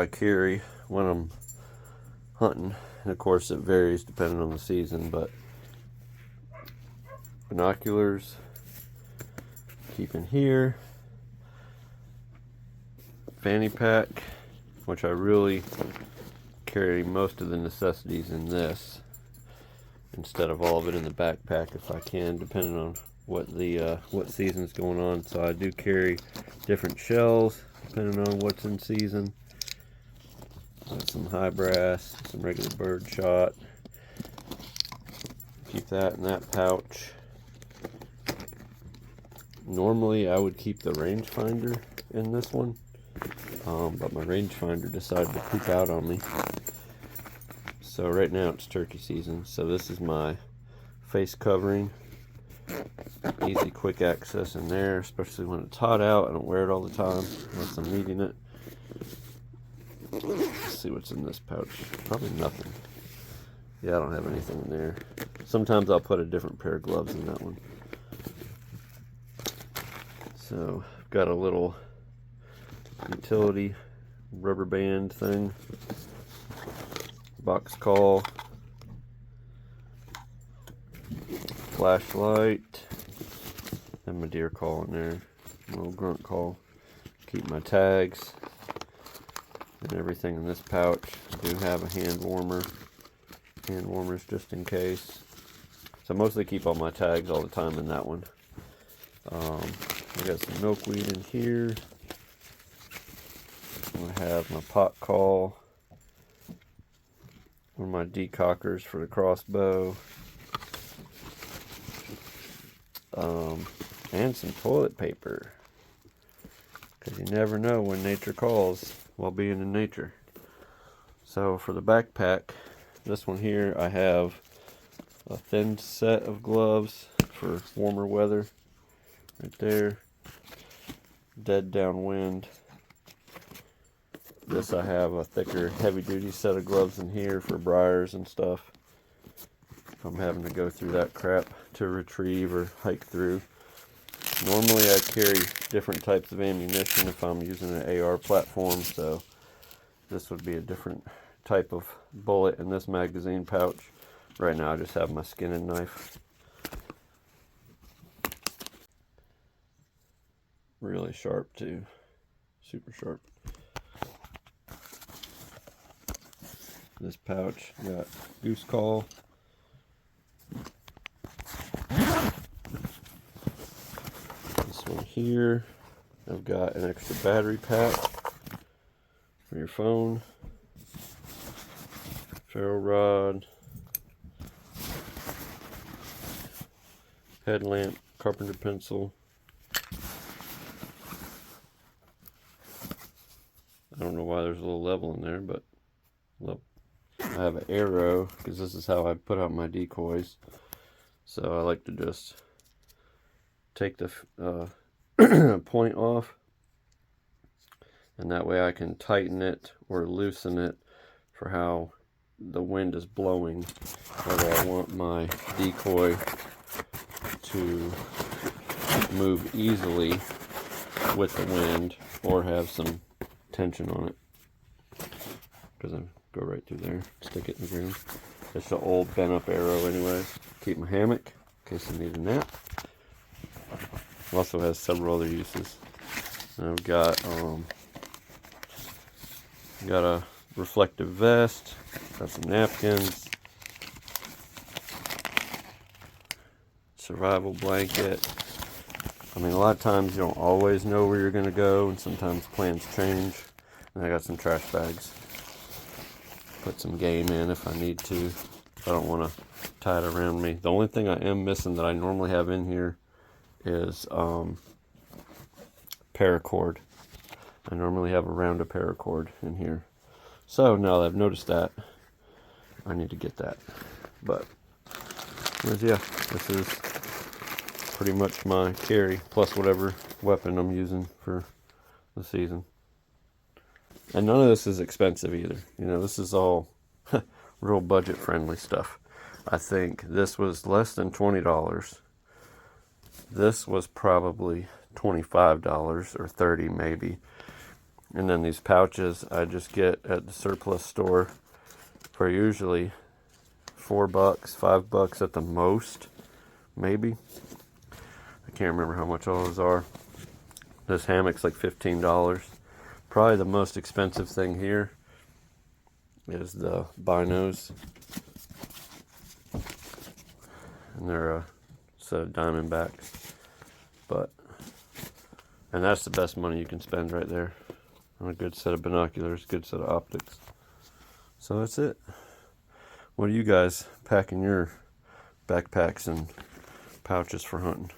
carry when I'm hunting. And of course it varies depending on the season, but binoculars, keep in here. Fanny pack, which I really carry most of the necessities in this instead of all of it in the backpack if I can, depending on what season's going on. So I do carry different shells depending on what's in season. Got some high brass, some regular bird shot. Keep that in that pouch. Normally I would keep the rangefinder in this one, but my rangefinder decided to poop out on me. So right now it's turkey season, so this is my face covering. Easy, quick access in there, especially when it's hot out. I don't wear it all the time unless I'm needing it. Let's see what's in this pouch. Probably nothing. Yeah, I don't have anything in there. Sometimes I'll put a different pair of gloves in that one. So I've got a little utility rubber band thing, box call, flashlight, and my deer call in there, a little grunt call. Keep my tags and everything in this pouch. I do have a hand warmers just in case. So I mostly keep all my tags all the time in that one. I got some milkweed in here. I have my pot call, one of my decockers for the crossbow, and some toilet paper, because you never know when nature calls while being in nature. So for the backpack, this one here, I have a thin set of gloves for warmer weather right there, dead downwind. This I have a thicker heavy duty set of gloves in here for briars and stuff if I'm having to go through that crap to retrieve or hike through. Normally I carry different types of ammunition if I'm using an AR platform, so this would be a different type of bullet in this magazine pouch. Right now I just have my skinning knife. Really sharp too, super sharp. This pouch got goose call, this one here I've got an extra battery pack for your phone, ferro rod, headlamp, carpenter pencil. I don't know why there's a little level in there, but look, I have an arrow because this is how I put out my decoys. So I like to just take the point off, and that way I can tighten it or loosen it for how the wind is blowing, whether I want my decoy to move easily with the wind or have some tension on it, because I go right through there, stick it in the ground. It's an old bent up arrow anyways. Keep my hammock in case I need a nap. Also has several other uses. And I've got a reflective vest, got some napkins, survival blanket. I mean, a lot of times you don't always know where you're going to go, and sometimes plans change. And I got some trash bags. Put some game in if I need to. If I don't want to tie it around me. The only thing I am missing that I normally have in here is paracord. I normally have a round of paracord in here. So now that I've noticed that, I need to get that. But yeah, this is pretty much my carry, plus whatever weapon I'm using for the season. And none of this is expensive either. You know, this is all real budget friendly stuff. I think this was less than $20. This was probably $25 or $30 maybe. And then these pouches I just get at the surplus store for usually $4, $5 at the most, maybe. I can't remember how much all those are. This hammock's like $15. Probably the most expensive thing here is the binos. And they're a set of Diamondbacks. And that's the best money you can spend right there on a good set of binoculars, good set of optics. So that's it. What are you guys packing your backpacks and pouches for hunting?